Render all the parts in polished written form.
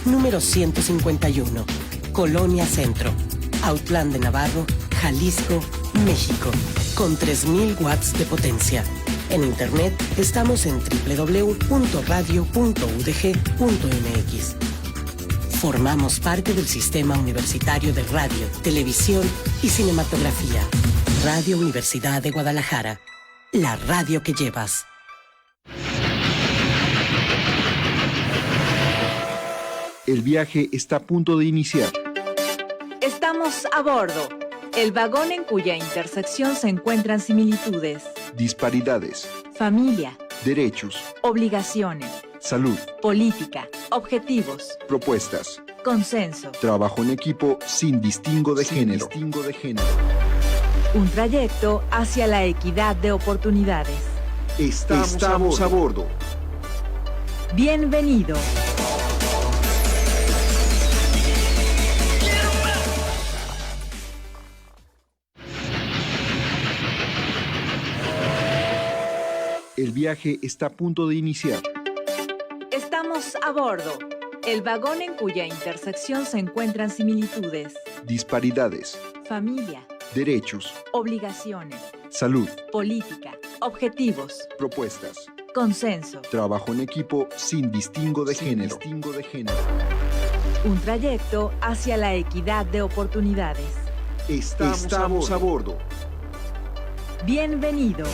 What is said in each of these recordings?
número 151, Colonia Centro, Autlán de Navarro, Jalisco, México, con 3000 watts de potencia. En internet estamos en www.radio.udg.mx. Formamos parte del Sistema Universitario de Radio, Televisión y Cinematografía. Radio Universidad de Guadalajara, la radio que llevas. El viaje está a punto de iniciar. Estamos a bordo, el vagón en cuya intersección se encuentran similitudes, Disparidades, familia, derechos, obligaciones, salud, política, objetivos, propuestas, consenso, trabajo en equipo sin distingo de género. un trayecto hacia la equidad de oportunidades. Estamos a bordo. Bienvenido. El viaje está a punto de iniciar. Estamos a bordo, el vagón en cuya intersección se encuentran similitudes, Disparidades, familia, derechos, obligaciones, salud, política, objetivos, propuestas, consenso, trabajo en equipo sin distingo de género. un trayecto hacia la equidad de oportunidades. Estamos a bordo. Bienvenido.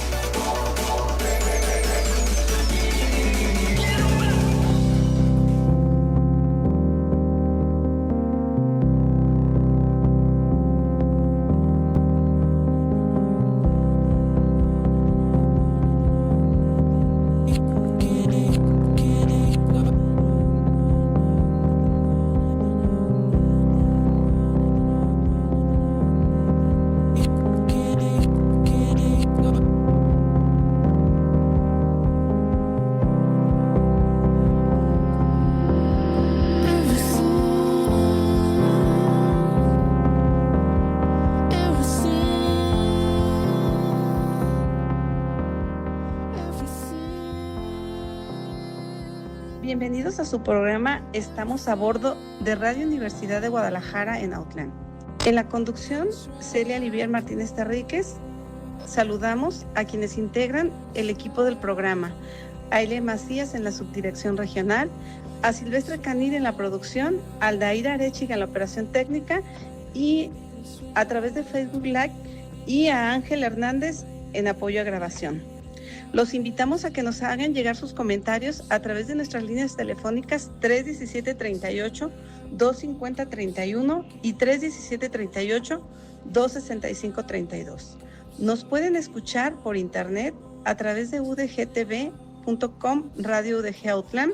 Bienvenidos a su programa Estamos a bordo de Radio Universidad de Guadalajara en Autlán. En la conducción, Celia Olivier Martínez Terríquez. Saludamos a quienes integran el equipo del programa: a Aile Macías en la subdirección regional, a Silvestre Canil en la producción, a Aldair Arechiga en la operación técnica y a través de Facebook Live, y a Ángel Hernández en apoyo a grabación. Los invitamos a que nos hagan llegar sus comentarios a través de nuestras líneas telefónicas 317-38, 250-31 y 317-38, 265-32. Nos pueden escuchar por internet a través de udgtv.com, Radio UDG Autlán,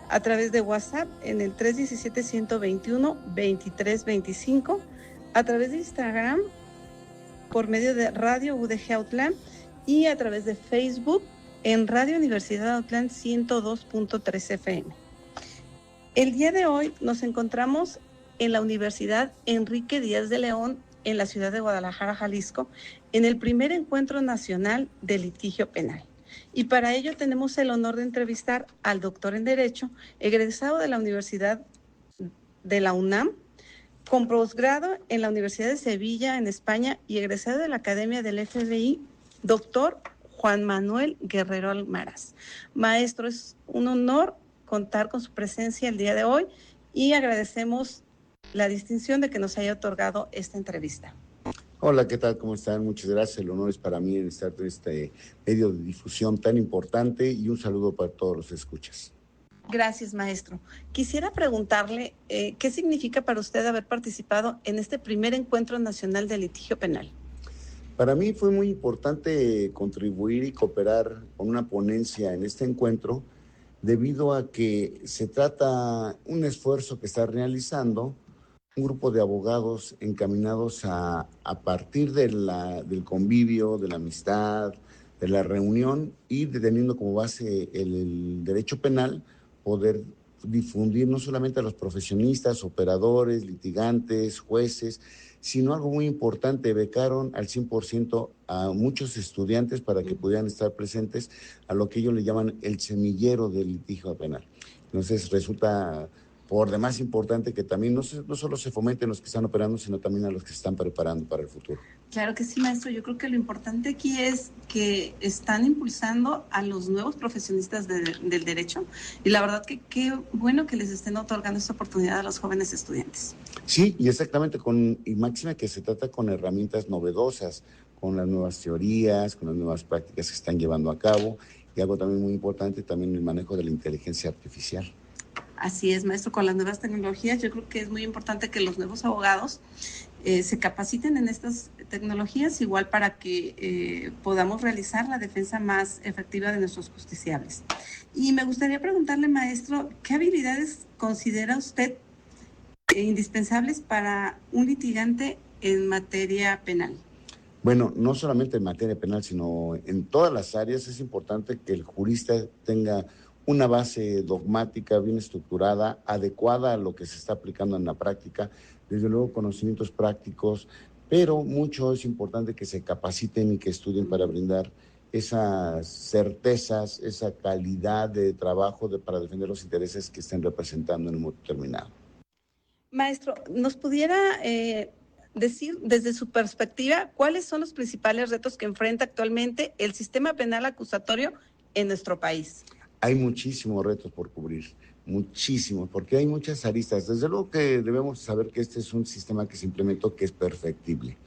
a través de WhatsApp en el 317-121-2325, a través de Instagram por medio de Radio UDG Autlán, y a través de Facebook en Radio Universidad Autlán 102.3 FM. El día de hoy nos encontramos en la Universidad Enrique Díaz de León, en la ciudad de Guadalajara, Jalisco, en el primer encuentro nacional de litigio penal. Y para ello tenemos el honor de entrevistar al doctor en Derecho, egresado de la Universidad de la UNAM, con posgrado en la Universidad de Sevilla, en España, y egresado de la Academia del FBI, doctor Juan Manuel Guerrero Almaraz. Maestro, es un honor contar con su presencia el día de hoy y agradecemos la distinción de que nos haya otorgado esta entrevista. Hola, ¿qué tal? ¿Cómo están? Muchas gracias. El honor es para mí en estar en este medio de difusión tan importante, y un saludo para todos los escuchas. Gracias, maestro. Quisiera preguntarle ¿qué significa para usted haber participado en este primer encuentro nacional de litigio penal? Para mí fue muy importante contribuir y cooperar con una ponencia en este encuentro, debido a que se trata un esfuerzo que está realizando un grupo de abogados encaminados a partir del convivio, de la amistad, de la reunión, y teniendo como base el derecho penal, poder difundir no solamente a los profesionistas, operadores, litigantes, jueces, sino algo muy importante: becaron al 100% a muchos estudiantes para que pudieran estar presentes a lo que ellos le llaman el semillero del litigio penal. Entonces resulta por demás importante que también no solo se fomenten los que están operando, sino también a los que se están preparando para el futuro. Claro que sí, maestro. Yo creo que lo importante aquí es que están impulsando a los nuevos profesionistas del derecho, y la verdad que qué bueno que les estén otorgando esta oportunidad a los jóvenes estudiantes. Sí, y exactamente, y máxima que se trata con herramientas novedosas, con las nuevas teorías, con las nuevas prácticas que se están llevando a cabo, y algo también muy importante, también el manejo de la inteligencia artificial. Así es, maestro, con las nuevas tecnologías yo creo que es muy importante que los nuevos abogados se capaciten en estas tecnologías, igual para que podamos realizar la defensa más efectiva de nuestros justiciables. Y me gustaría preguntarle, maestro, ¿qué habilidades considera usted indispensables para un litigante en materia penal? Bueno, no solamente en materia penal, sino en todas las áreas es importante que el jurista tenga una base dogmática bien estructurada, adecuada a lo que se está aplicando en la práctica, desde luego conocimientos prácticos, pero mucho es importante que se capaciten y que estudien para brindar esas certezas, esa calidad de trabajo para defender los intereses que estén representando en un momento determinado. Maestro, ¿nos pudiera decir desde su perspectiva cuáles son los principales retos que enfrenta actualmente el sistema penal acusatorio en nuestro país? Hay muchísimos retos por cubrir, muchísimos, porque hay muchas aristas. Desde luego que debemos saber que este es un sistema que se implementó que es perfectible.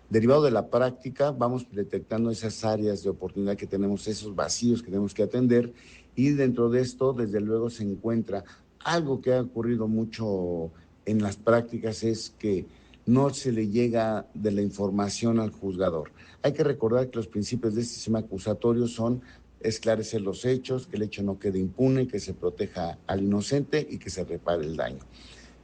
Derivado de la práctica, vamos detectando esas áreas de oportunidad que tenemos, esos vacíos que tenemos que atender, y dentro de esto, desde luego, se encuentra algo que ha ocurrido mucho en las prácticas, es que no se le llega de la información al juzgador. Hay que recordar que los principios de este sistema acusatorio son esclarecer los hechos, que el hecho no quede impune, que se proteja al inocente y que se repare el daño.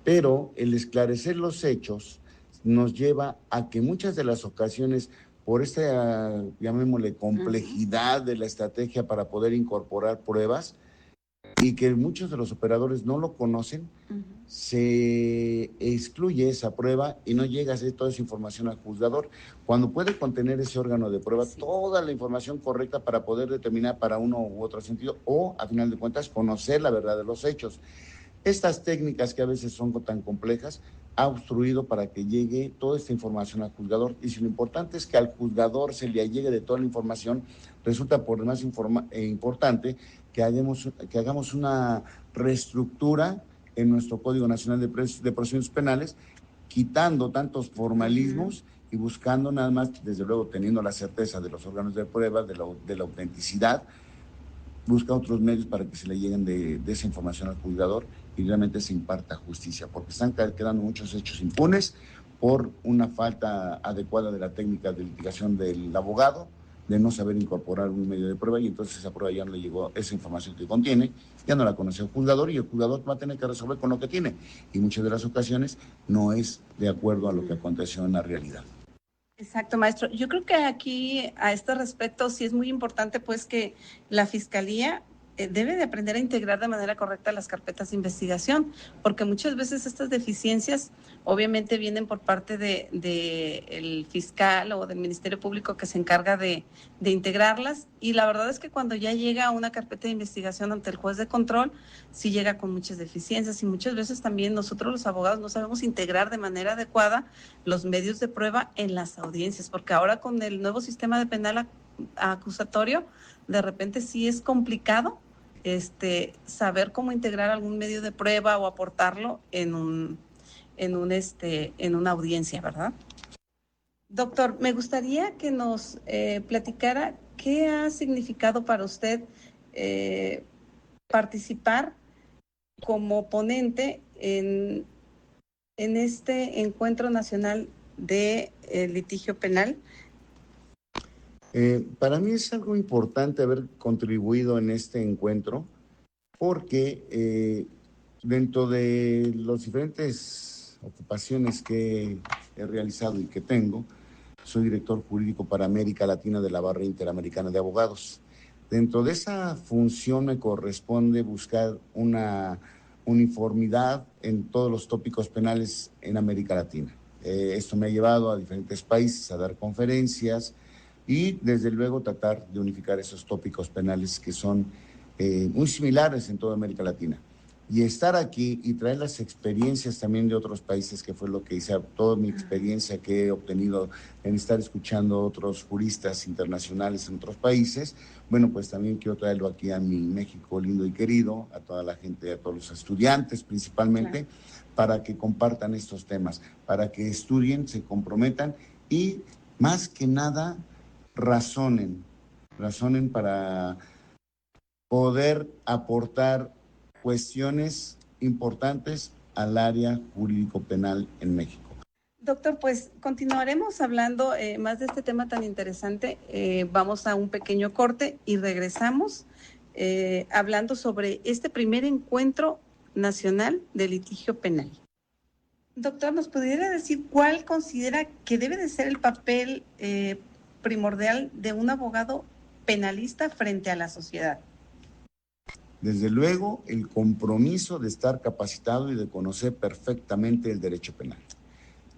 Pero el esclarecer los hechos nos lleva a que muchas de las ocasiones, por esta, llamémosle, complejidad de la estrategia para poder incorporar pruebas, y que muchos de los operadores no lo conocen, se excluye esa prueba y no llega a hacer toda esa información al juzgador, cuando puede contener ese órgano de prueba toda la información correcta para poder determinar para uno u otro sentido, o a final de cuentas conocer la verdad de los hechos. Estas técnicas, que a veces son tan complejas, ha obstruido para que llegue toda esta información al juzgador, y si lo importante es que al juzgador se le llegue de toda la información, resulta por demás importante que hagamos una reestructura en nuestro Código Nacional de Procedimientos Penales, quitando tantos formalismos y buscando nada más, desde luego teniendo la certeza de los órganos de prueba, de la autenticidad, busca otros medios para que se le lleguen de esa información al juzgador y realmente se imparta justicia, porque están quedando muchos hechos impunes por una falta adecuada de la técnica de litigación del abogado, de no saber incorporar un medio de prueba, y entonces esa prueba ya no le llegó, esa información que contiene, ya no la conoce el juzgador, y el juzgador va a tener que resolver con lo que tiene, y muchas de las ocasiones no es de acuerdo a lo que aconteció en la realidad. Exacto, maestro. Yo creo que aquí, a este respecto, sí es muy importante pues que la Fiscalía debe de aprender a integrar de manera correcta las carpetas de investigación, porque muchas veces estas deficiencias obviamente vienen por parte del fiscal o del Ministerio Público que se encarga de integrarlas, y la verdad es que cuando ya llega una carpeta de investigación ante el juez de control, sí llega con muchas deficiencias, y muchas veces también nosotros los abogados no sabemos integrar de manera adecuada los medios de prueba en las audiencias, porque ahora con el nuevo sistema de penal acusatorio, de repente sí es complicado saber cómo integrar algún medio de prueba o aportarlo en una audiencia, ¿verdad? Doctor, me gustaría que nos platicara qué ha significado para usted participar como ponente en este encuentro nacional de litigio penal. Para mí es algo importante haber contribuido en este encuentro, porque dentro de las diferentes ocupaciones que he realizado y que tengo, soy director jurídico para América Latina de la Barra Interamericana de Abogados. Dentro de esa función me corresponde buscar una uniformidad en todos los tópicos penales en América Latina. Esto me ha llevado a diferentes países a dar conferencias y desde luego tratar de unificar esos tópicos penales que son muy similares en toda América Latina. Y estar aquí y traer las experiencias también de otros países, que fue lo que hice, toda mi experiencia que he obtenido en estar escuchando a otros juristas internacionales en otros países, bueno, pues también quiero traerlo aquí a mi México lindo y querido, a toda la gente, a todos los estudiantes principalmente, para que compartan estos temas, para que estudien, se comprometan y más que nada razonen para poder aportar cuestiones importantes al área jurídico-penal en México. Doctor, pues continuaremos hablando más de este tema tan interesante. Vamos a un pequeño corte y regresamos hablando sobre este primer encuentro nacional de litigio penal. Doctor, ¿nos pudiera decir cuál considera que debe de ser el papel primordial de un abogado penalista frente a la sociedad? Desde luego, el compromiso de estar capacitado y de conocer perfectamente el derecho penal.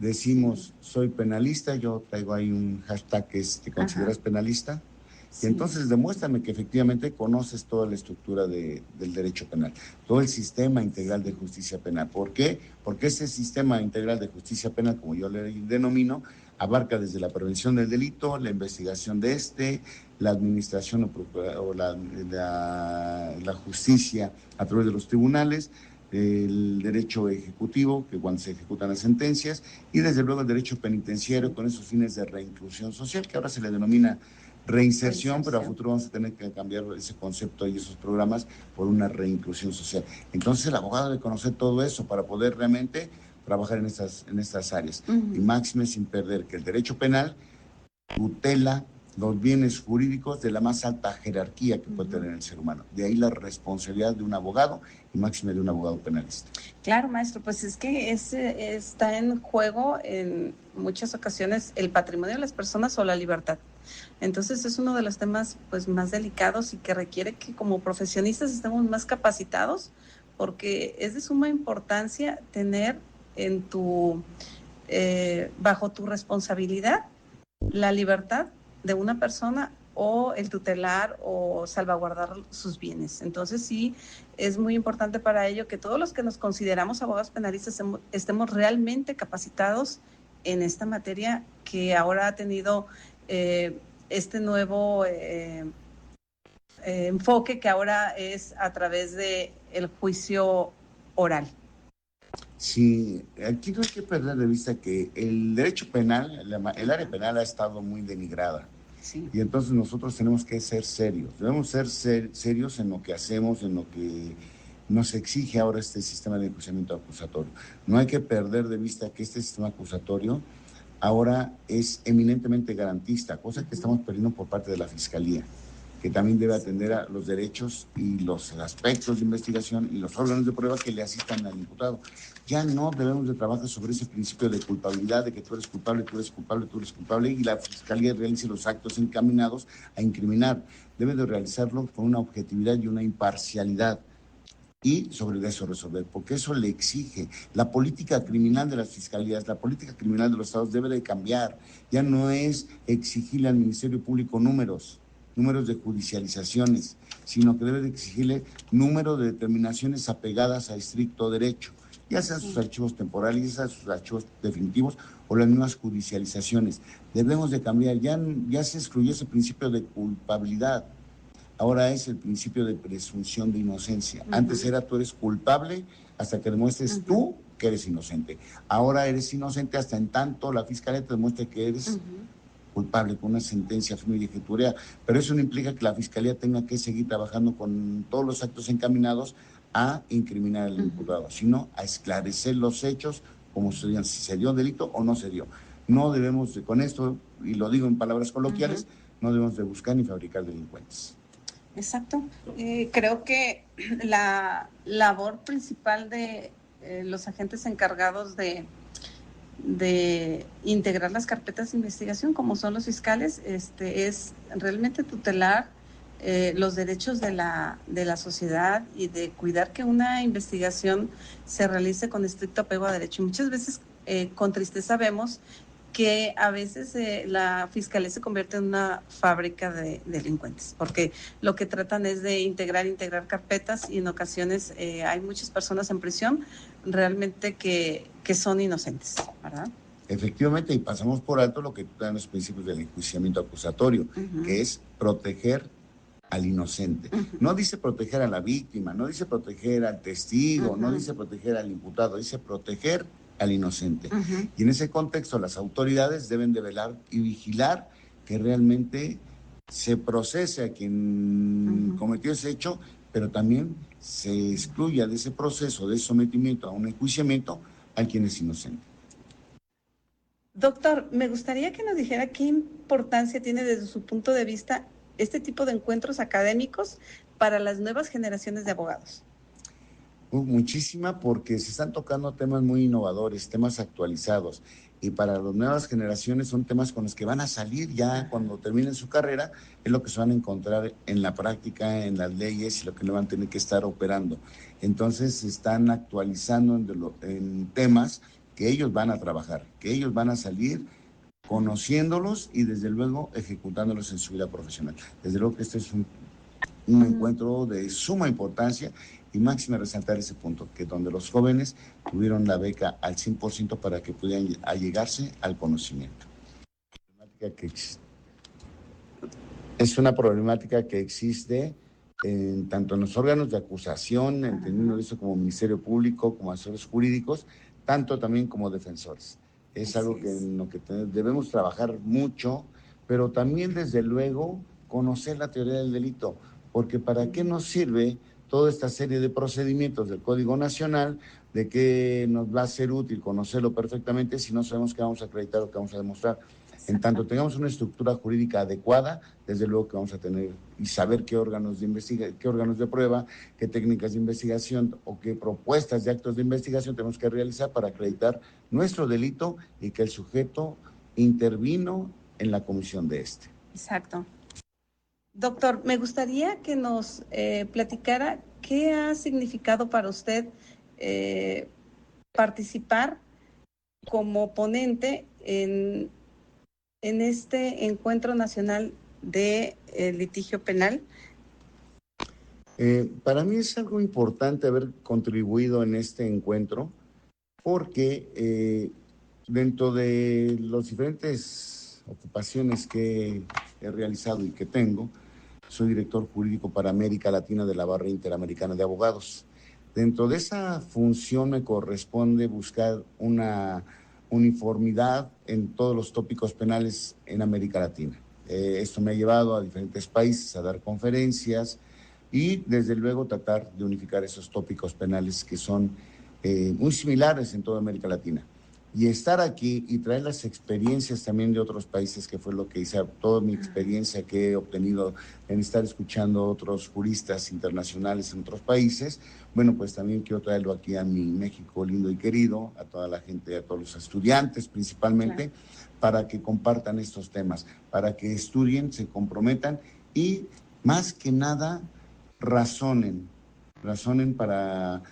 Decimos, soy penalista, yo traigo ahí un hashtag que es, ¿te consideras penalista? Sí. Y entonces demuéstrame que efectivamente conoces toda la estructura del derecho penal, todo el sistema integral de justicia penal. ¿Por qué? Porque ese sistema integral de justicia penal, como yo le denomino, abarca desde la prevención del delito, la investigación de la administración o la justicia a través de los tribunales, el derecho ejecutivo, que cuando se ejecutan las sentencias, y desde luego el derecho penitenciario con esos fines de reinclusión social, que ahora se le denomina reinserción, pero a futuro vamos a tener que cambiar ese concepto y esos programas por una reinclusión social. Entonces el abogado debe conocer todo eso para poder realmente trabajar en estas áreas. Y máxime sin perder que el derecho penal tutela los bienes jurídicos de la más alta jerarquía que puede tener el ser humano. De ahí la responsabilidad de un abogado y máxime de un abogado penalista. Claro, maestro, pues es que está en juego en muchas ocasiones el patrimonio de las personas o la libertad. Entonces es uno de los temas pues más delicados y que requiere que como profesionistas estemos más capacitados, porque es de suma importancia tener bajo tu responsabilidad la libertad de una persona o el tutelar o salvaguardar sus bienes. Entonces sí, es muy importante para ello que todos los que nos consideramos abogados penalistas estemos realmente capacitados en esta materia que ahora ha tenido este nuevo enfoque que ahora es a través de el juicio oral. Sí, aquí no hay que perder de vista que el derecho penal, el área penal ha estado muy denigrada. Sí. Y entonces nosotros tenemos que ser serios. Debemos ser serios en lo que hacemos, en lo que nos exige ahora este sistema de enjuiciamiento acusatorio. No hay que perder de vista que este sistema acusatorio ahora es eminentemente garantista, cosa que estamos perdiendo por parte de la Fiscalía, que también debe atender a los derechos y los aspectos de investigación y los órganos de prueba que le asistan al imputado. Ya no debemos de trabajar sobre ese principio de culpabilidad, de que tú eres culpable, tú eres culpable, tú eres culpable, y la Fiscalía realice los actos encaminados a incriminar. Debe de realizarlo con una objetividad y una imparcialidad, y sobre eso resolver, porque eso le exige. La política criminal de las fiscalías, la política criminal de los estados debe de cambiar. Ya no es exigirle al Ministerio Público números de judicializaciones, sino que debe de exigirle número de determinaciones apegadas a estricto derecho, ya sean sus archivos temporales, ya sean sus archivos definitivos o las mismas judicializaciones. Debemos de cambiar, ya se excluyó ese principio de culpabilidad, ahora es el principio de presunción de inocencia. Antes era tú eres culpable hasta que demuestres tú que eres inocente. Ahora eres inocente hasta en tanto la Fiscalía te demuestre que eres culpable con una sentencia firme y ejecutoria, pero eso no implica que la Fiscalía tenga que seguir trabajando con todos los actos encaminados a incriminar al imputado, sino a esclarecer los hechos como si se dio delito o no se dio. No debemos de, con esto, y lo digo en palabras coloquiales, no debemos de buscar ni fabricar delincuentes. Exacto. Creo que la labor principal de los agentes encargados de integrar las carpetas de investigación, como son los fiscales, es realmente tutelar los derechos de la sociedad y de cuidar que una investigación se realice con estricto apego a derecho. Y muchas veces con tristeza vemos que a veces la fiscalía se convierte en una fábrica de delincuentes, porque lo que tratan es de integrar carpetas y en ocasiones hay muchas personas en prisión realmente que son inocentes, ¿verdad? Efectivamente, y pasamos por alto lo que dan los principios del enjuiciamiento acusatorio, que es proteger al inocente. No dice proteger a la víctima, no dice proteger al testigo, no dice proteger al imputado, dice proteger al inocente. Y en ese contexto las autoridades deben de velar y vigilar que realmente se procese a quien cometió ese hecho, pero también se excluya de ese proceso de sometimiento a un enjuiciamiento a quien es inocente. Doctor, me gustaría que nos dijera qué importancia tiene desde su punto de vista este tipo de encuentros académicos para las nuevas generaciones de abogados. Muchísima, porque se están tocando temas muy innovadores, temas actualizados, y para las nuevas generaciones son temas con los que van a salir ya cuando terminen su carrera, es lo que se van a encontrar en la práctica, en las leyes y lo que le van a tener que estar operando. Entonces se están actualizando en temas que ellos van a trabajar, que ellos van a salir conociéndolos y desde luego ejecutándolos en su vida profesional. Desde luego que este es un encuentro de suma importancia y máxima resaltar ese punto, que donde los jóvenes tuvieron la beca al 100% para que pudieran allegarse al conocimiento. Es una problemática que existe tanto en los órganos de acusación, entendiendo eso como Ministerio Público, como asesores jurídicos, tanto también como defensores. Es algo en lo que debemos trabajar mucho, pero también desde luego conocer la teoría del delito, porque ¿para qué nos sirve toda esta serie de procedimientos del Código Nacional? ¿De qué nos va a ser útil conocerlo perfectamente si no sabemos qué vamos a acreditar o qué vamos a demostrar? En tanto tengamos una estructura jurídica adecuada, desde luego que vamos a tener y saber qué órganos de prueba, qué técnicas de investigación o qué propuestas de actos de investigación tenemos que realizar para acreditar nuestro delito y que el sujeto intervino en la comisión de este. Exacto. Doctor, me gustaría que nos platicara qué ha significado para usted participar como ponente en este encuentro nacional de litigio penal. Para mí es algo importante haber contribuido en este encuentro porque dentro de las diferentes ocupaciones que he realizado y que tengo, soy director jurídico para América Latina de la Barra Interamericana de Abogados. Dentro de esa función me corresponde buscar una uniformidad en todos los tópicos penales en América Latina. Esto me ha llevado a diferentes países a dar conferencias y desde luego tratar de unificar esos tópicos penales que son muy similares en toda América Latina. Y estar aquí y traer las experiencias también de otros países, que fue lo que hice, toda mi experiencia que he obtenido en estar escuchando a otros juristas internacionales en otros países, bueno, pues también quiero traerlo aquí a mi México lindo y querido, a toda la gente, a todos los estudiantes principalmente, para que compartan estos temas, para que estudien, se comprometan y más que nada razonen para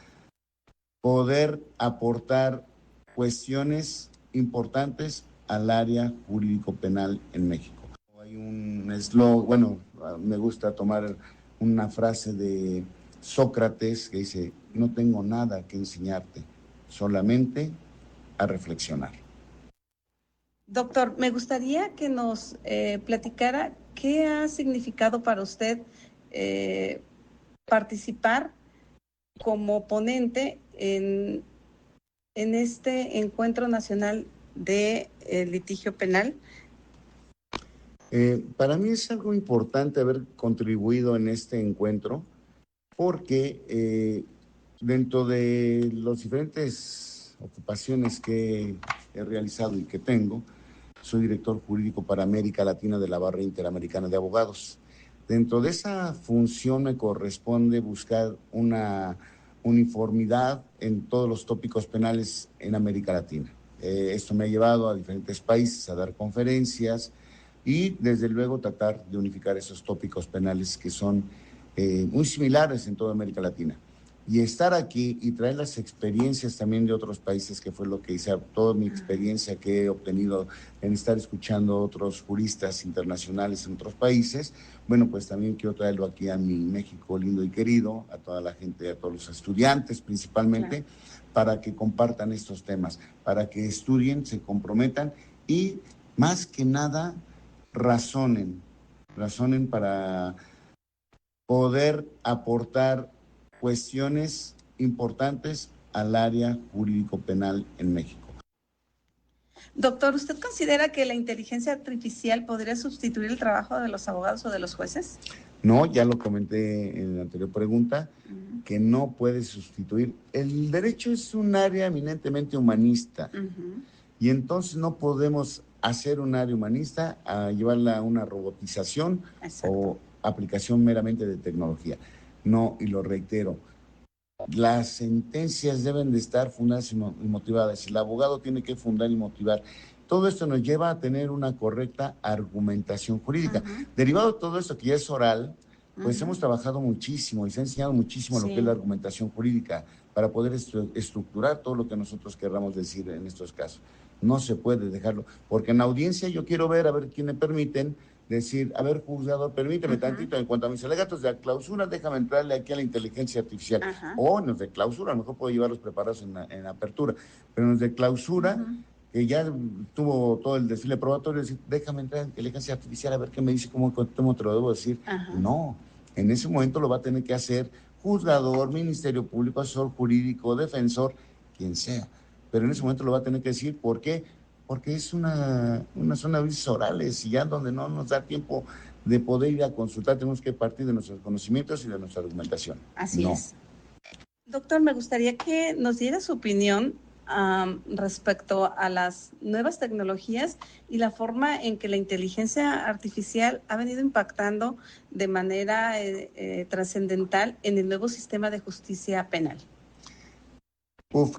poder aportar cuestiones importantes al área jurídico-penal en México. Hay un eslogan, bueno, me gusta tomar una frase de Sócrates que dice: no tengo nada que enseñarte, solamente a reflexionar. Doctor, me gustaría que nos platicara qué ha significado para usted participar como ponente en este encuentro nacional de litigio penal. Para mí es algo importante haber contribuido en este encuentro porque dentro de las diferentes ocupaciones que he realizado y que tengo, soy director jurídico para América Latina de la Barra Interamericana de Abogados. Dentro de esa función me corresponde buscar una uniformidad en todos los tópicos penales en América Latina. Esto me ha llevado a diferentes países a dar conferencias y desde luego tratar de unificar esos tópicos penales que son muy similares en toda América Latina. y estar aquí y traer las experiencias también de otros países, que fue lo que hice, toda mi experiencia que he obtenido en estar escuchando a otros juristas internacionales en otros países, bueno, pues también quiero traerlo aquí a mi México lindo y querido, a toda la gente, a todos los estudiantes principalmente, para que compartan estos temas, para que estudien, se comprometan y más que nada razonen para poder aportar cuestiones importantes al área jurídico-penal en México. Doctor, ¿usted considera que la inteligencia artificial podría sustituir el trabajo de los abogados o de los jueces? No, ya lo comenté en la anterior pregunta, que no puede sustituir. El derecho es un área eminentemente humanista, y entonces no podemos hacer un área humanista a llevarla a una robotización o aplicación meramente de tecnología. No, y lo reitero, las sentencias deben de estar fundadas y motivadas. El abogado tiene que fundar y motivar. Todo esto nos lleva a tener una correcta argumentación jurídica. Derivado de todo esto que ya es oral, pues hemos trabajado muchísimo y se ha enseñado muchísimo lo que es la argumentación jurídica para poder estructurar todo lo que nosotros querramos decir en estos casos. No se puede dejarlo, porque en la audiencia yo quiero ver, a ver quién me permiten decir, a ver, juzgador, permíteme tantito, en cuanto a mis alegatos de la clausura, déjame entrarle aquí a la inteligencia artificial. O en los de clausura, a lo mejor puedo llevarlos preparados en apertura, pero en los de clausura, que ya tuvo todo el desfile probatorio, decir, déjame entrar en inteligencia artificial a ver qué me dice, cómo te lo debo decir. No, en ese momento lo va a tener que hacer juzgador, Ministerio Público, asesor jurídico, defensor, quien sea. Pero en ese momento lo va a tener que decir, ¿por qué? Porque es una zona de avisos orales y ya donde no nos da tiempo de poder ir a consultar, tenemos que partir de nuestros conocimientos y de nuestra argumentación. Así es. Doctor, me gustaría que nos diera su opinión respecto a las nuevas tecnologías y la forma en que la inteligencia artificial ha venido impactando de manera trascendental en el nuevo sistema de justicia penal.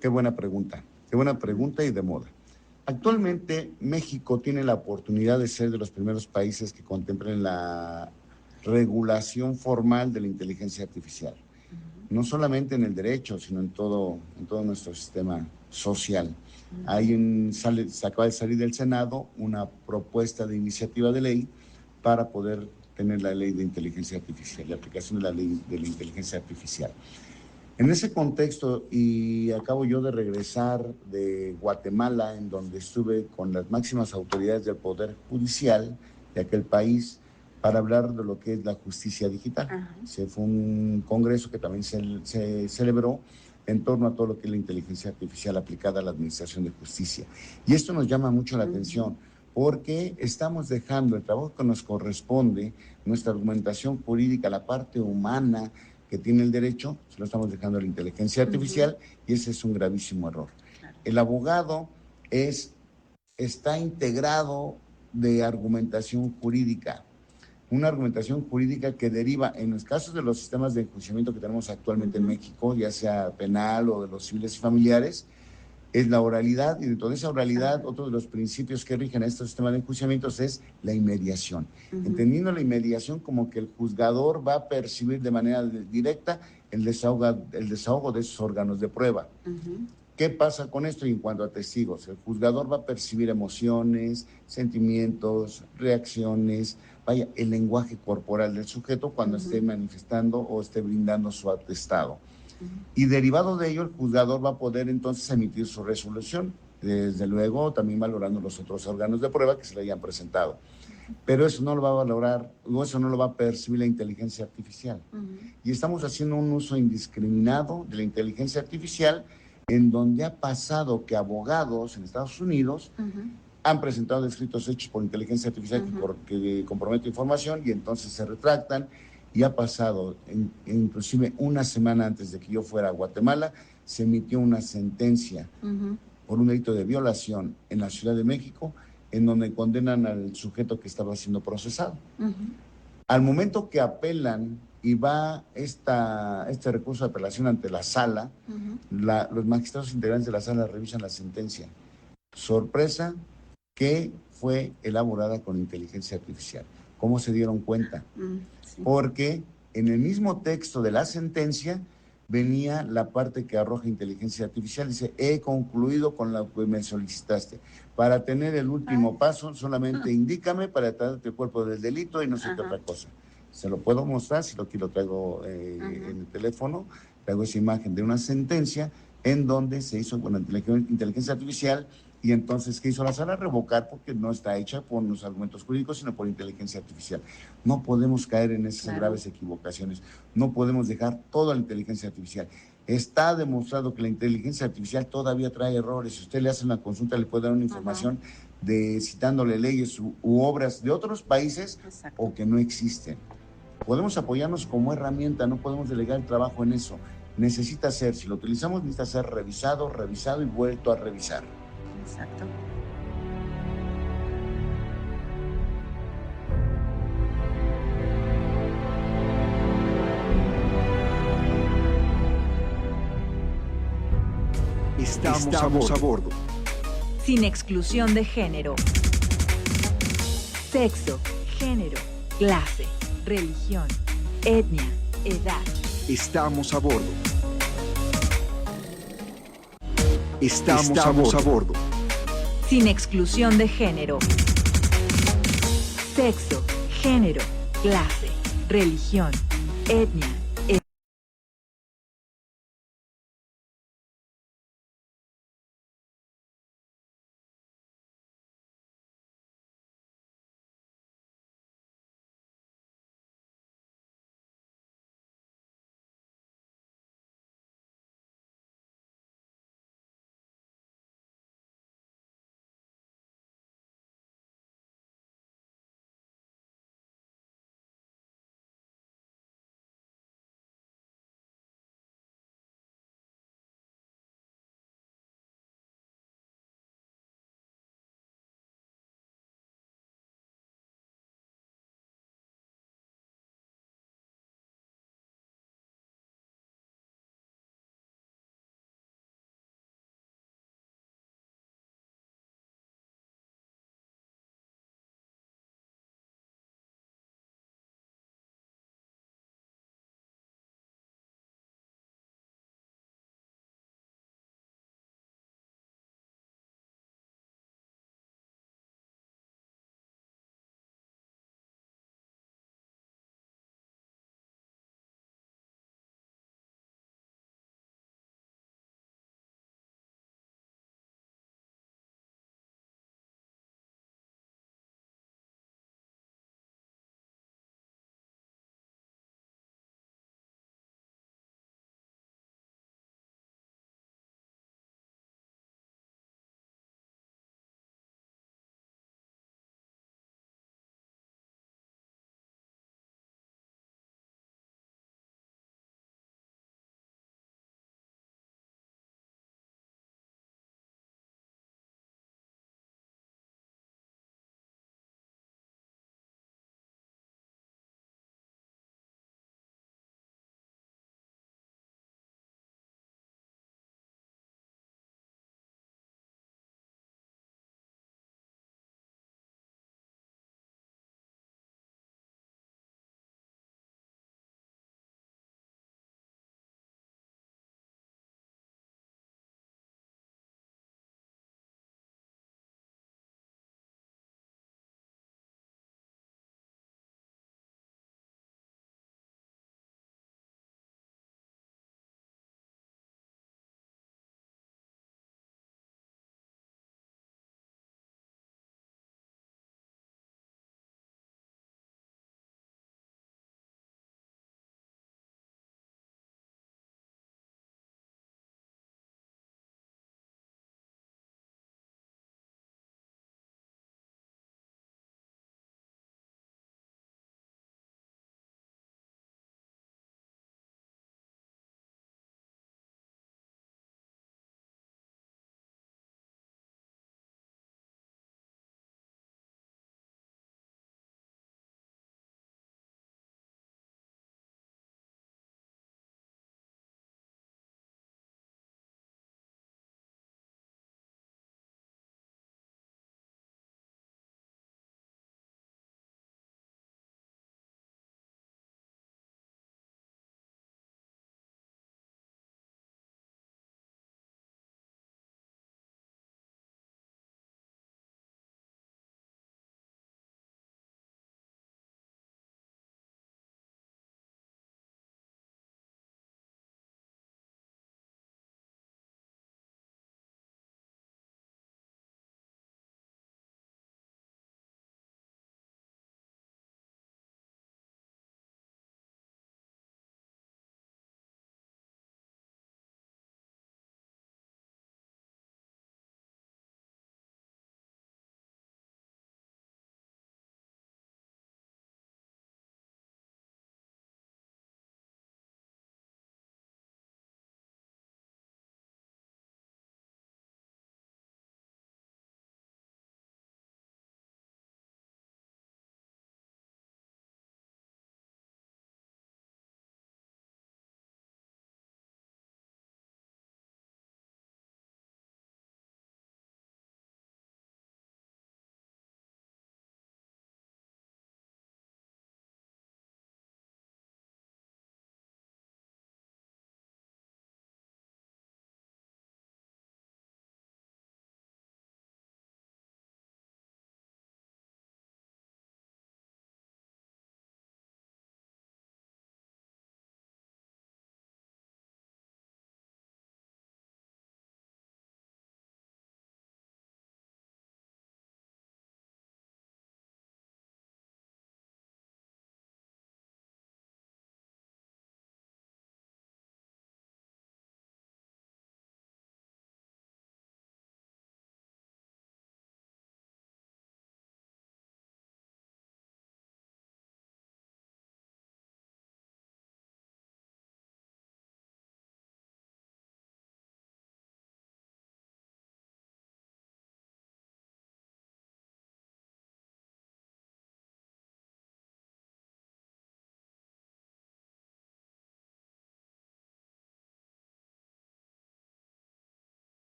Qué buena pregunta y de moda. Actualmente México tiene la oportunidad de ser de los primeros países que contemplen la regulación formal de la inteligencia artificial. No solamente en el derecho, sino en todo nuestro sistema social. Se acaba de salir del Senado una propuesta de iniciativa de ley para poder tener la ley de inteligencia artificial, la aplicación de la ley de la inteligencia artificial. En ese contexto, y acabo yo de regresar de Guatemala, en donde estuve con las máximas autoridades del Poder Judicial de aquel país, para hablar de lo que es la justicia digital. Se fue un congreso que también se celebró en torno a todo lo que es la inteligencia artificial aplicada a la administración de justicia. Y esto nos llama mucho la atención, porque estamos dejando el trabajo que nos corresponde, nuestra argumentación jurídica, la parte humana que tiene el derecho, se lo estamos dejando a la inteligencia artificial, y ese es un gravísimo error. El abogado está integrado de argumentación jurídica, una argumentación jurídica que deriva, en los casos de los sistemas de enjuiciamiento que tenemos actualmente en México, ya sea penal o de los civiles y familiares, es la oralidad, y dentro de esa oralidad, otro de los principios que rigen a estos sistemas de enjuiciamientos es la inmediación. Entendiendo la inmediación como que el juzgador va a percibir de manera directa el desahogo de esos órganos de prueba. ¿Qué pasa con esto? Y en cuanto a testigos, el juzgador va a percibir emociones, sentimientos, reacciones, el lenguaje corporal del sujeto cuando esté manifestando o esté brindando su atestado. Y derivado de ello, el juzgador va a poder entonces emitir su resolución, desde luego también valorando los otros órganos de prueba que se le hayan presentado. Pero eso no lo va a valorar, o eso no lo va a percibir la inteligencia artificial. Y estamos haciendo un uso indiscriminado de la inteligencia artificial, en donde ha pasado que abogados en Estados Unidos han presentado escritos hechos por inteligencia artificial que compromete información, y entonces se retractan. Y ha pasado, inclusive una semana antes de que yo fuera a Guatemala, se emitió una sentencia por un delito de violación en la Ciudad de México, en donde condenan al sujeto que estaba siendo procesado. Al momento que apelan y va este recurso de apelación ante la sala, los magistrados integrantes de la sala revisan la sentencia. Sorpresa, que fue elaborada con inteligencia artificial. ¿Cómo se dieron cuenta? Porque en el mismo texto de la sentencia venía la parte que arroja inteligencia artificial. Dice, he concluido con lo que me solicitaste. Para tener el último paso, solamente indícame para tratarte el cuerpo del delito y no sé qué otra cosa. Se lo puedo mostrar, si lo quiero traigo en el teléfono, traigo esa imagen de una sentencia en donde se hizo con inteligencia artificial. Y entonces, ¿qué hizo la sala? Revocar, porque no está hecha por los argumentos jurídicos, sino por inteligencia artificial. No podemos caer en esas graves equivocaciones. No podemos dejar toda la inteligencia artificial. Está demostrado que la inteligencia artificial todavía trae errores. Si usted le hace una consulta, le puede dar una información citándole leyes u obras de otros países o que no existen. Podemos apoyarnos como herramienta, no podemos delegar el trabajo en eso. Necesita ser, si lo utilizamos, necesita ser revisado y vuelto a revisar. Exacto. Estamos a bordo. Sin exclusión de género, sexo, género, clase, religión, etnia, edad. Estamos a bordo. Estamos a bordo. Sin exclusión de género, sexo, género, clase, religión, etnia,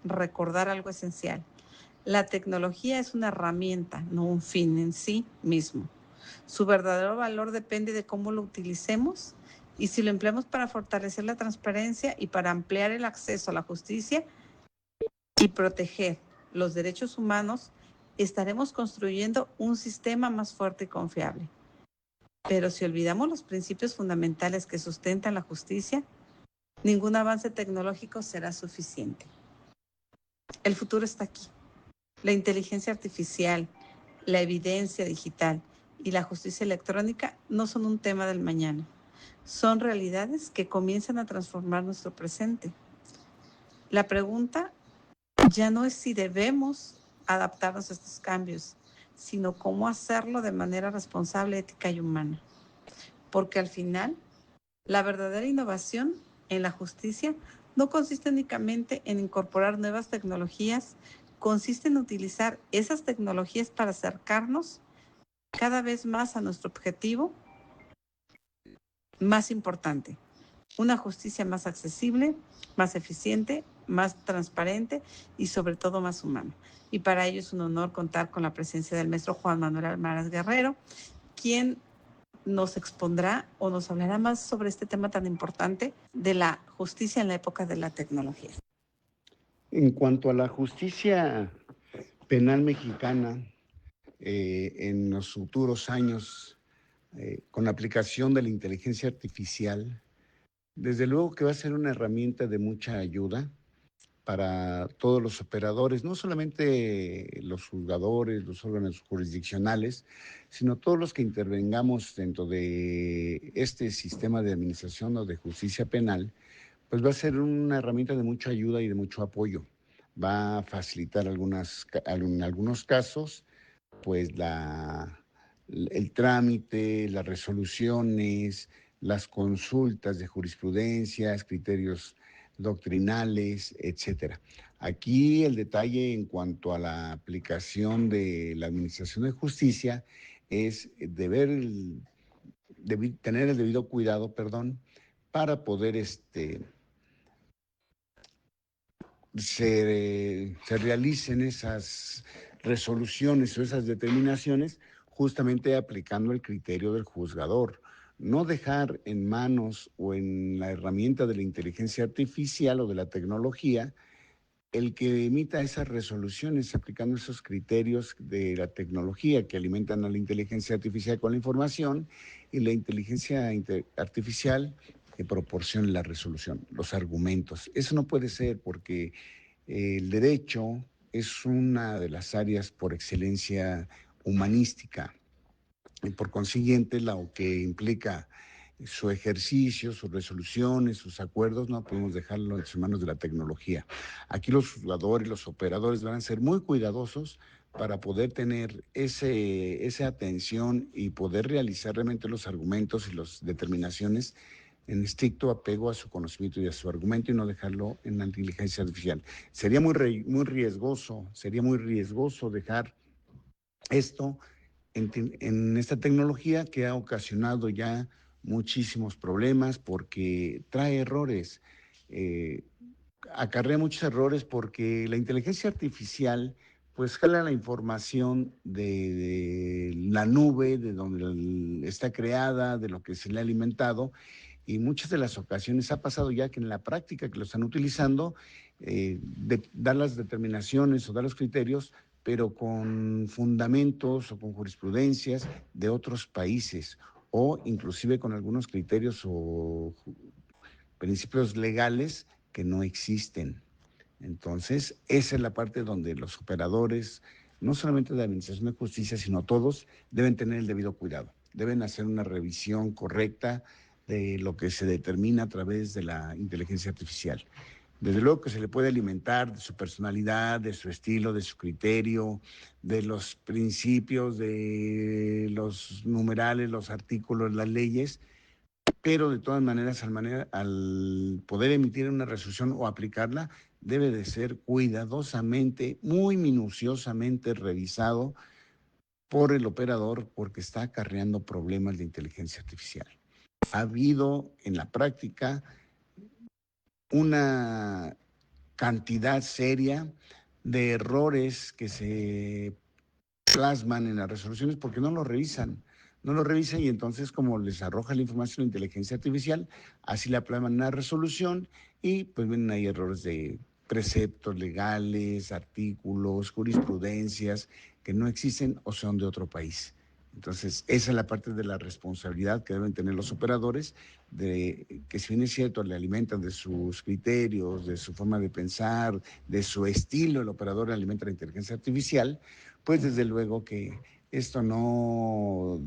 recordar algo esencial. La tecnología es una herramienta, no un fin en sí mismo. Su verdadero valor depende de cómo lo utilicemos y si lo empleamos para fortalecer la transparencia y para ampliar el acceso a la justicia y proteger los derechos humanos, estaremos construyendo un sistema más fuerte y confiable. Pero si olvidamos los principios fundamentales que sustentan la justicia, ningún avance tecnológico será suficiente. El futuro está aquí. La inteligencia artificial, la evidencia digital y la justicia electrónica no son un tema del mañana. Son realidades que comienzan a transformar nuestro presente. La pregunta ya no es si debemos adaptarnos a estos cambios, sino cómo hacerlo de manera responsable, ética y humana. Porque al final, la verdadera innovación en la justicia no consiste únicamente en incorporar nuevas tecnologías, consiste en utilizar esas tecnologías para acercarnos cada vez más a nuestro objetivo más importante, una justicia más accesible, más eficiente, más transparente y sobre todo más humana. Y para ello es un honor contar con la presencia del maestro Juan Manuel Almaraz Guerrero, quien nos expondrá o nos hablará más sobre este tema tan importante de la justicia en la época de la tecnología. En cuanto a la justicia penal mexicana, en los futuros años, con la aplicación de la inteligencia artificial, desde luego que va a ser una herramienta de mucha ayuda para todos los operadores, no solamente los juzgadores, los órganos jurisdiccionales, sino todos los que intervengamos dentro de este sistema de administración o de justicia penal, pues va a ser una herramienta de mucha ayuda y de mucho apoyo. Va a facilitar en algunos casos, pues el trámite, las resoluciones, las consultas de jurisprudencias, criterios doctrinales, etcétera. Aquí el detalle en cuanto a la aplicación de la Administración de Justicia es tener el debido cuidado, para poder se realicen esas resoluciones o esas determinaciones justamente aplicando el criterio del juzgador. No dejar en manos o en la herramienta de la inteligencia artificial o de la tecnología el que emita esas resoluciones aplicando esos criterios de la tecnología que alimentan a la inteligencia artificial con la información y la inteligencia artificial que proporcione la resolución, los argumentos. Eso no puede ser porque el derecho es una de las áreas por excelencia humanística y por consiguiente lo que implica su ejercicio, sus resoluciones, sus acuerdos, no podemos dejarlo en las manos de la tecnología. Aquí los jugadores, los operadores van a ser muy cuidadosos para poder tener esa atención y poder realizar realmente los argumentos y las determinaciones en estricto apego a su conocimiento y a su argumento y no dejarlo en la inteligencia artificial. Sería muy riesgoso dejar esto en esta tecnología que ha ocasionado ya muchísimos problemas porque trae errores, acarrea muchos errores porque la inteligencia artificial pues jala la información de la nube, de donde está creada, de lo que se le ha alimentado, y muchas de las ocasiones ha pasado ya que en la práctica que lo están utilizando, dar las determinaciones o dar los criterios, pero con fundamentos o con jurisprudencias de otros países o inclusive con algunos criterios o principios legales que no existen. Entonces, esa es la parte donde los operadores, no solamente de la Administración de Justicia, sino todos, deben tener el debido cuidado. Deben hacer una revisión correcta de lo que se determina a través de la inteligencia artificial. Desde luego que se le puede alimentar de su personalidad, de su estilo, de su criterio, de los principios, de los numerales, los artículos, las leyes, pero de todas maneras, al poder emitir una resolución o aplicarla, debe de ser cuidadosamente, muy minuciosamente revisado por el operador porque está acarreando problemas de inteligencia artificial. Ha habido en la práctica una cantidad seria de errores que se plasman en las resoluciones porque no lo revisan. No lo revisan y entonces como les arroja la información la inteligencia artificial, así la plasman en la resolución y pues vienen ahí errores de preceptos legales, artículos, jurisprudencias que no existen o son de otro país. Entonces, esa es la parte de la responsabilidad que deben tener los operadores, de que si bien es cierto, le alimentan de sus criterios, de su forma de pensar, de su estilo, el operador alimenta la inteligencia artificial, pues desde luego que esto no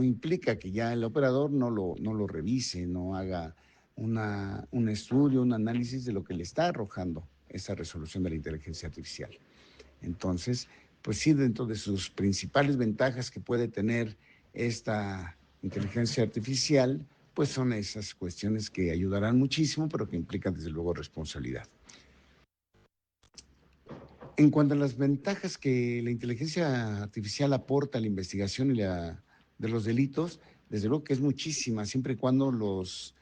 implica que ya el operador no lo revise, no haga un estudio, un análisis de lo que le está arrojando esa resolución de la inteligencia artificial. Entonces, pues sí, dentro de sus principales ventajas que puede tener esta inteligencia artificial, pues son esas cuestiones que ayudarán muchísimo, pero que implican desde luego responsabilidad. En cuanto a las ventajas que la inteligencia artificial aporta a la investigación de los delitos, desde luego que es muchísima, siempre y cuando los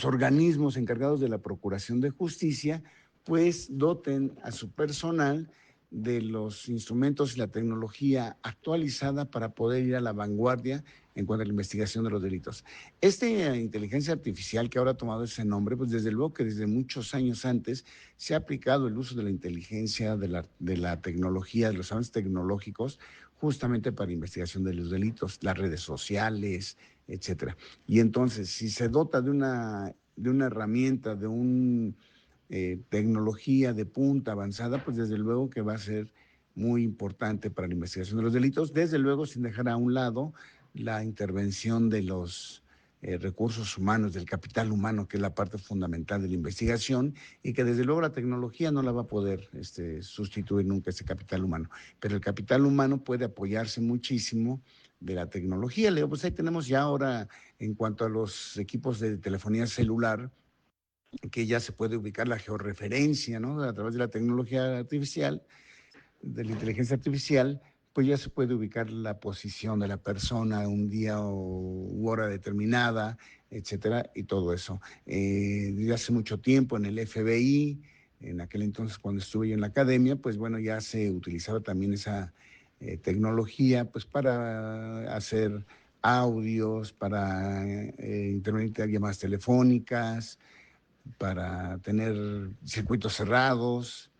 organismos encargados de la procuración de justicia, pues doten a su personal de los instrumentos y la tecnología actualizada para poder ir a la vanguardia en cuanto a la investigación de los delitos. Esta inteligencia artificial que ahora ha tomado ese nombre, pues desde luego que desde muchos años antes se ha aplicado el uso de la inteligencia, de la tecnología, de los avances tecnológicos, justamente para investigación de los delitos, las redes sociales, etcétera. Y entonces, si se dota de una herramienta, de una tecnología de punta avanzada, pues desde luego que va a ser muy importante para la investigación de los delitos, desde luego sin dejar a un lado la intervención de los recursos humanos, del capital humano, que es la parte fundamental de la investigación y que desde luego la tecnología no la va a poder sustituir nunca ese capital humano, pero el capital humano puede apoyarse muchísimo de la tecnología. Leo, pues ahí tenemos ya ahora, en cuanto a los equipos de telefonía celular, que ya se puede ubicar la georreferencia, ¿no? A través de la tecnología artificial, de la inteligencia artificial, pues ya se puede ubicar la posición de la persona un día u hora determinada, etcétera, y todo eso. Desde hace mucho tiempo en el FBI, en aquel entonces cuando estuve yo en la academia, pues bueno, ya se utilizaba también esa tecnología, pues para hacer audios, para intervenir llamadas telefónicas, para tener circuitos cerrados.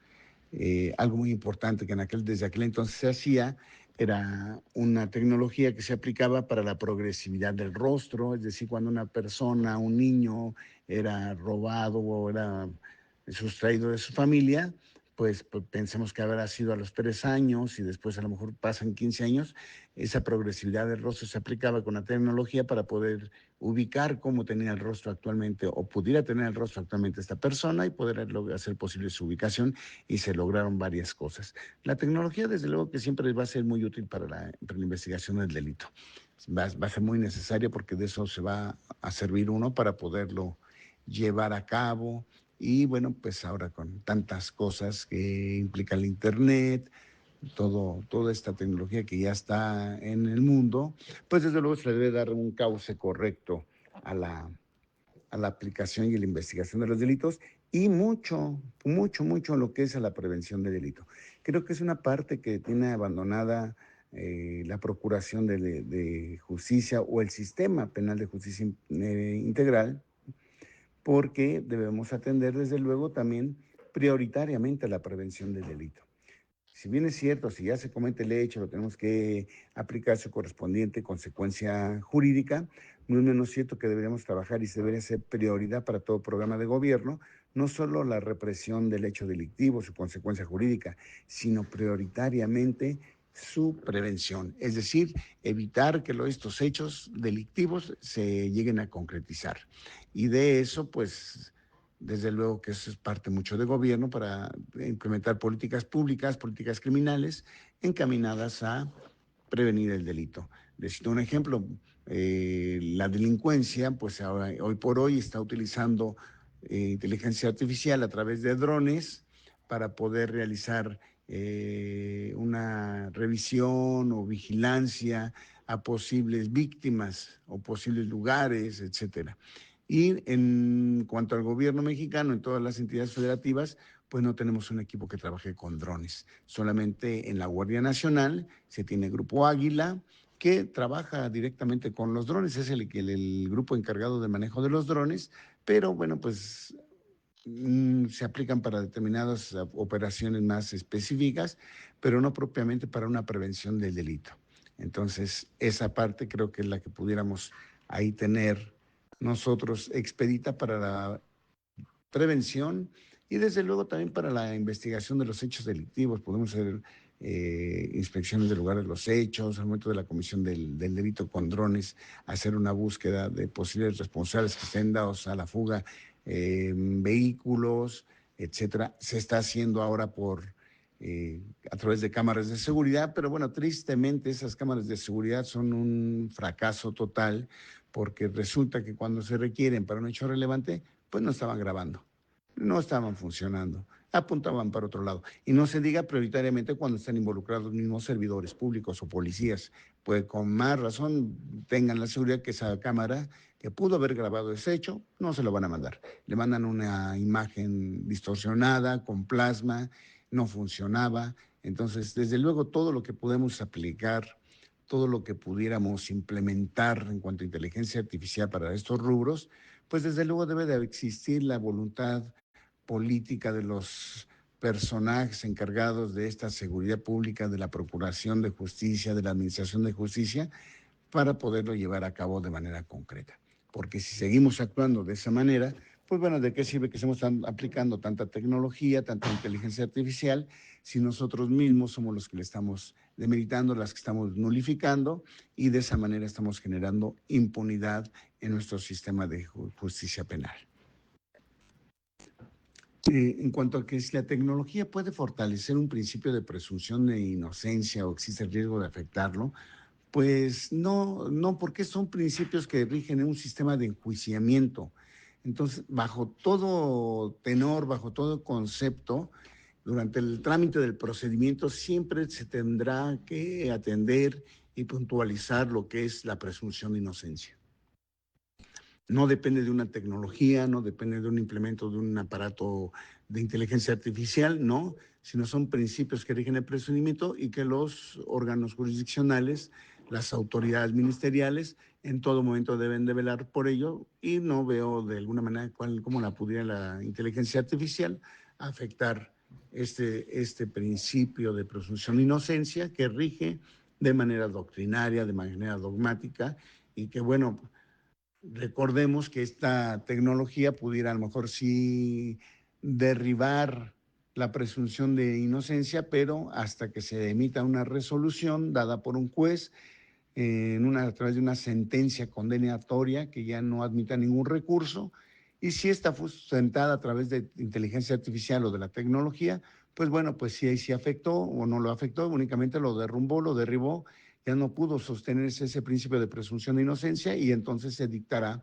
Algo muy importante que desde aquel entonces se hacía era una tecnología que se aplicaba para la progresividad del rostro, es decir, cuando una persona, un niño, era robado o era sustraído de su familia, pues pensemos que habrá sido a los 3 años y después a lo mejor pasan 15 años, esa progresividad del rostro se aplicaba con la tecnología para poder ubicar cómo tenía el rostro actualmente o pudiera tener el rostro actualmente esta persona y poder hacer posible su ubicación, y se lograron varias cosas. La tecnología, desde luego, que siempre va a ser muy útil para la investigación del delito. Va a ser muy necesaria porque de eso se va a servir uno para poderlo llevar a cabo. Y bueno, pues ahora con tantas cosas que implica el Internet, toda esta tecnología que ya está en el mundo, pues desde luego se le debe dar un cauce correcto a la aplicación y la investigación de los delitos y mucho en lo que es a la prevención de delito. Creo que es una parte que tiene abandonada la Procuración de Justicia o el Sistema Penal de Justicia Integral, porque debemos atender desde luego también prioritariamente a la prevención del delito. Si bien es cierto, si ya se comete el hecho, lo tenemos que aplicar su correspondiente consecuencia jurídica, no es menos cierto que deberíamos trabajar y se debería ser prioridad para todo programa de gobierno, no solo la represión del hecho delictivo, su consecuencia jurídica, sino prioritariamente su prevención, es decir, evitar que estos hechos delictivos se lleguen a concretizar. Y de eso, pues, desde luego que eso es parte mucho de gobierno para implementar políticas públicas, políticas criminales encaminadas a prevenir el delito. Les cito un ejemplo, la delincuencia, pues ahora, hoy por hoy está utilizando inteligencia artificial a través de drones para poder realizar una revisión o vigilancia a posibles víctimas o posibles lugares, etcétera. Y en cuanto al gobierno mexicano, en todas las entidades federativas, pues no tenemos un equipo que trabaje con drones. Solamente en la Guardia Nacional se tiene Grupo Águila, que trabaja directamente con los drones, es el grupo encargado del manejo de los drones, pero bueno, pues se aplican para determinadas operaciones más específicas, pero no propiamente para una prevención del delito. Entonces, esa parte creo que es la que pudiéramos ahí tener nosotros expedita para la prevención y desde luego también para la investigación de los hechos delictivos. Podemos hacer inspecciones del lugar de los hechos, al momento de la comisión del delito con drones, hacer una búsqueda de posibles responsables que estén dados a la fuga, vehículos, etcétera. Se está haciendo ahora a través de cámaras de seguridad, pero bueno, tristemente esas cámaras de seguridad son un fracaso total porque resulta que cuando se requieren para un hecho relevante, pues no estaban grabando, no estaban funcionando, apuntaban para otro lado. Y no se diga prioritariamente cuando están involucrados los mismos servidores públicos o policías, pues con más razón tengan la seguridad que esa cámara que pudo haber grabado ese hecho, no se lo van a mandar. Le mandan una imagen distorsionada, con plasma, no funcionaba. Entonces, desde luego, todo lo que podemos aplicar, todo lo que pudiéramos implementar en cuanto a inteligencia artificial para estos rubros, pues desde luego debe de existir la voluntad política de los personajes encargados de esta seguridad pública, de la Procuración de Justicia, de la Administración de Justicia, para poderlo llevar a cabo de manera concreta. Porque si seguimos actuando de esa manera, pues bueno, ¿de qué sirve que estemos aplicando tanta tecnología, tanta inteligencia artificial, si nosotros mismos somos los que le estamos demeritando, las que estamos nulificando, y de esa manera estamos generando impunidad en nuestro sistema de justicia penal? En cuanto a que si la tecnología puede fortalecer un principio de presunción de inocencia o existe el riesgo de afectarlo, pues no, porque son principios que rigen en un sistema de enjuiciamiento. Entonces, bajo todo tenor, bajo todo concepto, durante el trámite del procedimiento siempre se tendrá que atender y puntualizar lo que es la presunción de inocencia. No depende de una tecnología, no depende de un implemento de un aparato de inteligencia artificial, no, sino son principios que rigen el procedimiento y que los órganos jurisdiccionales, las autoridades ministeriales, en todo momento deben de velar por ello, y no veo de alguna manera cómo la pudiera la inteligencia artificial afectar este principio de presunción de inocencia que rige de manera doctrinaria, de manera dogmática, y que bueno, recordemos que esta tecnología pudiera a lo mejor sí derribar la presunción de inocencia, pero hasta que se emita una resolución dada por un juez a través de una sentencia condenatoria que ya no admita ningún recurso, y si esta fue sustentada a través de inteligencia artificial o de la tecnología, pues bueno, pues sí, ahí sí afectó o no lo afectó, únicamente lo derrumbó, lo derribó, ya no pudo sostenerse ese principio de presunción de inocencia, y entonces se dictará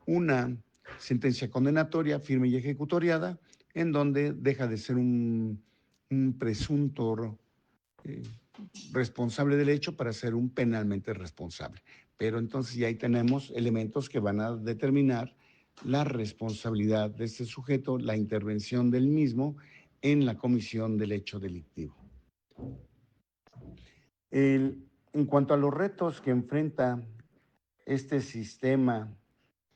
una sentencia condenatoria firme y ejecutoriada en donde deja de ser un presunto responsable del hecho para ser un penalmente responsable. Pero entonces ya ahí tenemos elementos que van a determinar la responsabilidad de este sujeto, la intervención del mismo en la comisión del hecho delictivo. En cuanto a los retos que enfrenta este sistema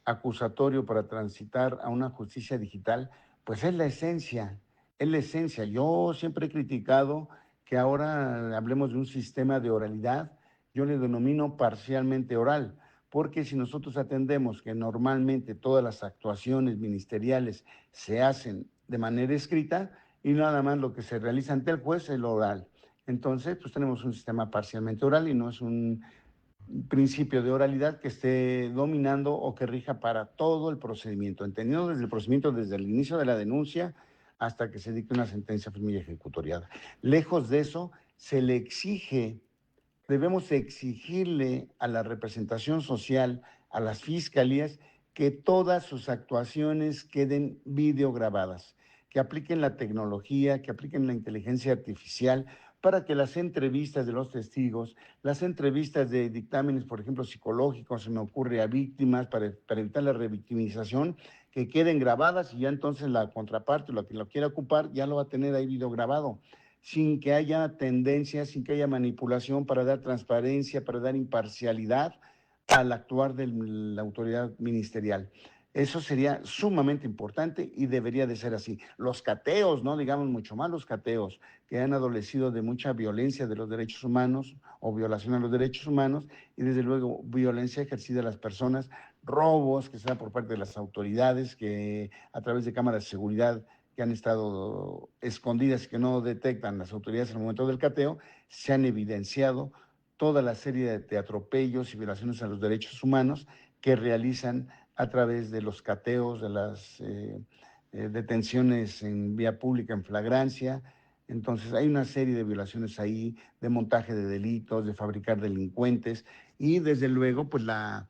acusatorio para transitar a una justicia digital, pues es la esencia, es la esencia. Yo siempre he criticado que ahora hablemos de un sistema de oralidad, yo le denomino parcialmente oral, porque si nosotros atendemos que normalmente todas las actuaciones ministeriales se hacen de manera escrita y nada más lo que se realiza ante el juez es lo oral. Entonces, pues tenemos un sistema parcialmente oral y no es un principio de oralidad que esté dominando o que rija para todo el procedimiento, entendido desde el procedimiento, desde el inicio de la denuncia hasta que se dicte una sentencia firme y ejecutoriada. Lejos de eso, debemos exigirle a la representación social, a las fiscalías, que todas sus actuaciones queden videograbadas, que apliquen la tecnología, que apliquen la inteligencia artificial para que las entrevistas de los testigos, las entrevistas de dictámenes, por ejemplo, psicológicos, se me ocurre a víctimas, para evitar la revictimización, que queden grabadas y ya entonces la contraparte, lo que lo quiera ocupar, ya lo va a tener ahí videograbado, sin que haya tendencia, sin que haya manipulación, para dar transparencia, para dar imparcialidad al actuar de la autoridad ministerial. Eso sería sumamente importante y debería de ser así. Los cateos, no digamos mucho más los cateos, que han adolecido de mucha violencia de los derechos humanos o violación a los derechos humanos y desde luego violencia ejercida a las personas, robos que se dan por parte de las autoridades, que a través de cámaras de seguridad que han estado escondidas y que no detectan las autoridades en el momento del cateo, se han evidenciado toda la serie de atropellos y violaciones a los derechos humanos que realizan a través de los cateos, de las detenciones en vía pública en flagrancia. Entonces hay una serie de violaciones ahí, de montaje de delitos, de fabricar delincuentes y desde luego pues la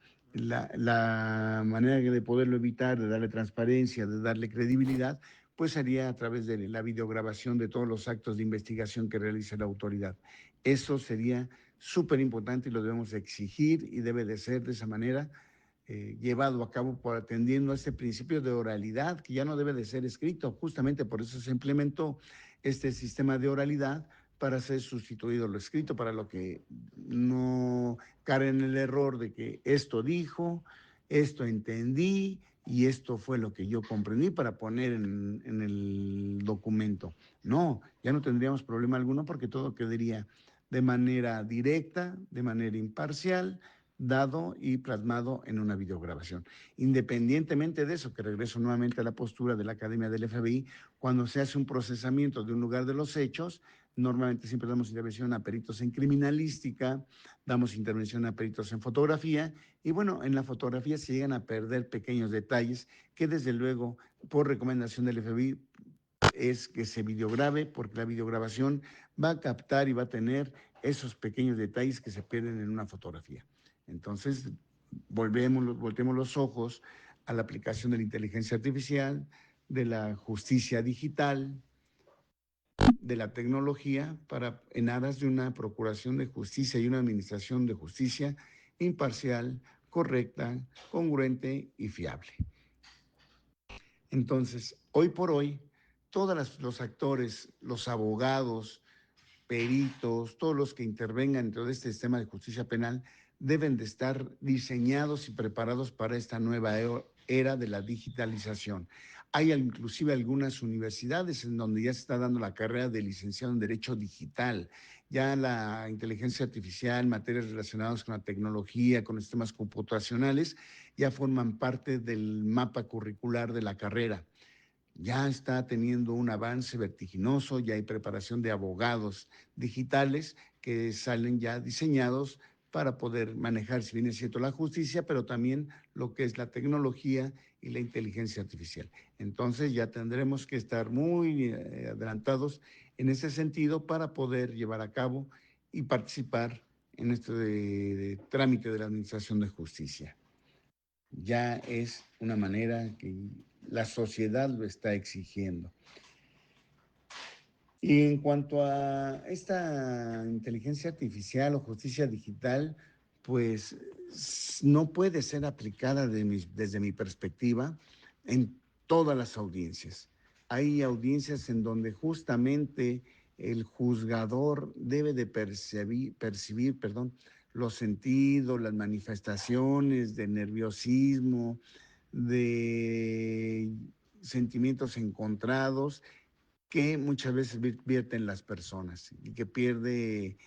manera de poderlo evitar, de darle transparencia, de darle credibilidad, pues sería a través de la videograbación de todos los actos de investigación que realice la autoridad. Eso sería súper importante y lo debemos exigir y debe de ser de esa manera llevado a cabo por atendiendo a este principio de oralidad que ya no debe de ser escrito. Justamente por eso se implementó este sistema de oralidad para ser sustituido lo escrito, para lo que no caer en el error de que esto dijo, esto entendí y esto fue lo que yo comprendí para poner en el documento. No, ya no tendríamos problema alguno porque todo quedaría de manera directa, de manera imparcial, dado y plasmado en una videograbación. Independientemente de eso, que regreso nuevamente a la postura de la Academia del FBI, cuando se hace un procesamiento de un lugar de los hechos, normalmente siempre damos intervención a peritos en criminalística, damos intervención a peritos en fotografía, y bueno, en la fotografía se llegan a perder pequeños detalles que desde luego, por recomendación del FBI, es que se videograbe, porque la videograbación va a captar y va a tener esos pequeños detalles que se pierden en una fotografía. Entonces, volteemos los ojos a la aplicación de la inteligencia artificial, de la justicia digital, de la tecnología, en aras de una procuración de justicia y una administración de justicia imparcial, correcta, congruente y fiable. Entonces, hoy por hoy, todos los actores, los abogados, peritos, todos los que intervengan dentro de este sistema de justicia penal deben de estar diseñados y preparados para esta nueva era de la digitalización. Hay inclusive algunas universidades en donde ya se está dando la carrera de licenciado en Derecho Digital. Ya la inteligencia artificial, materias relacionadas con la tecnología, con los sistemas computacionales, ya forman parte del mapa curricular de la carrera. Ya está teniendo un avance vertiginoso, ya hay preparación de abogados digitales que salen ya diseñados para poder manejar, si bien es cierto, la justicia, pero también lo que es la tecnología y la inteligencia artificial. Entonces ya tendremos que estar muy adelantados en ese sentido para poder llevar a cabo y participar en este de trámite de la Administración de Justicia. Ya es una manera que la sociedad lo está exigiendo. Y en cuanto a esta inteligencia artificial o justicia digital, pues no puede ser aplicada desde mi perspectiva en todas las audiencias. Hay audiencias en donde justamente el juzgador debe de percibir, los sentidos, las manifestaciones de nerviosismo, de sentimientos encontrados que muchas veces vierten las personas y que pierde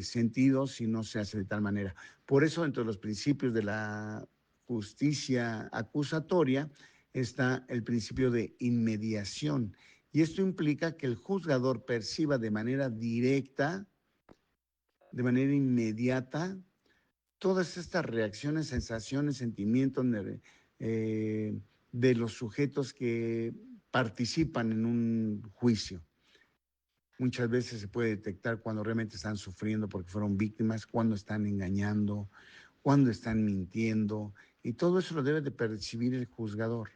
sentido si no se hace de tal manera. Por eso, entre los principios de la justicia acusatoria está el principio de inmediación. Y esto implica que el juzgador perciba de manera directa, de manera inmediata, todas estas reacciones, sensaciones, sentimientos de los sujetos que participan en un juicio. Muchas veces se puede detectar cuando realmente están sufriendo porque fueron víctimas, cuando están engañando, cuando están mintiendo, y todo eso lo debe de percibir el juzgador.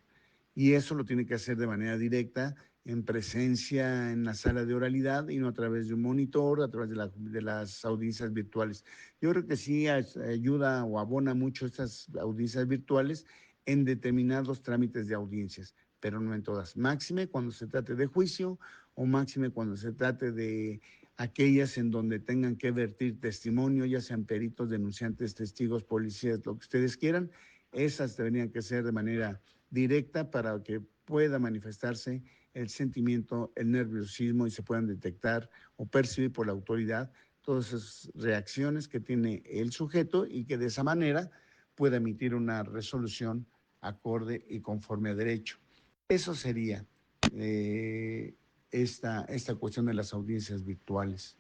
Y eso lo tiene que hacer de manera directa en presencia en la sala de oralidad y no a través de un monitor, a través de las audiencias virtuales. Yo creo que sí ayuda o abona mucho estas audiencias virtuales en determinados trámites de audiencias, pero no en todas. Máxime cuando se trate de juicio o máxime cuando se trate de aquellas en donde tengan que vertir testimonio, ya sean peritos, denunciantes, testigos, policías, lo que ustedes quieran. Esas deberían que ser de manera directa para que pueda manifestarse el sentimiento, el nerviosismo y se puedan detectar o percibir por la autoridad todas esas reacciones que tiene el sujeto y que de esa manera pueda emitir una resolución acorde y conforme a derecho. Eso sería esta cuestión de las audiencias virtuales.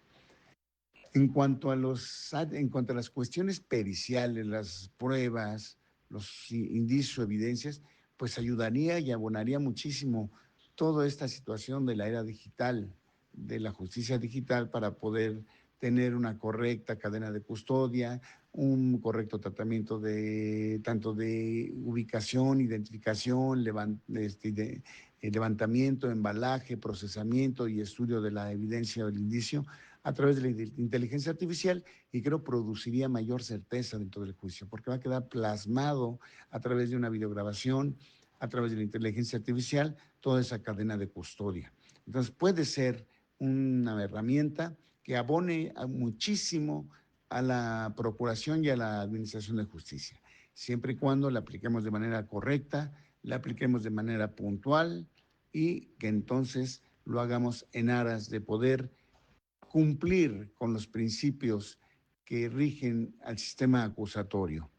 En cuanto a las cuestiones periciales, las pruebas, los indicios o evidencias, pues ayudaría y abonaría muchísimo toda esta situación de la era digital, de la justicia digital, para poder tener una correcta cadena de custodia, un correcto tratamiento tanto de ubicación, identificación, levantamiento, embalaje, procesamiento y estudio de la evidencia o el indicio a través de la inteligencia artificial, y creo produciría mayor certeza dentro del juicio, porque va a quedar plasmado a través de una videograbación, a través de la inteligencia artificial, toda esa cadena de custodia. Entonces puede ser una herramienta que abone muchísimo a la procuración y a la administración de justicia, siempre y cuando la apliquemos de manera correcta, la apliquemos de manera puntual y que entonces lo hagamos en aras de poder cumplir con los principios que rigen al sistema acusatorio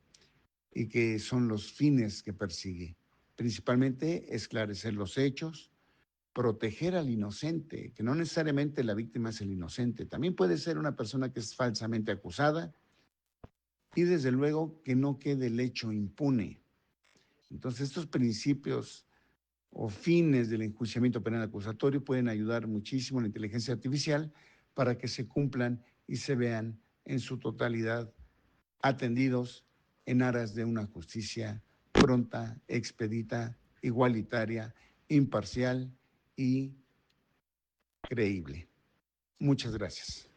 y que son los fines que persigue. Principalmente esclarecer los hechos, proteger al inocente, que no necesariamente la víctima es el inocente, también puede ser una persona que es falsamente acusada, y desde luego que no quede el hecho impune. Entonces estos principios o fines del enjuiciamiento penal acusatorio pueden ayudar muchísimo a la inteligencia artificial para que se cumplan y se vean en su totalidad atendidos en aras de una justicia pronta, expedita, igualitaria, imparcial y creíble. Muchas gracias.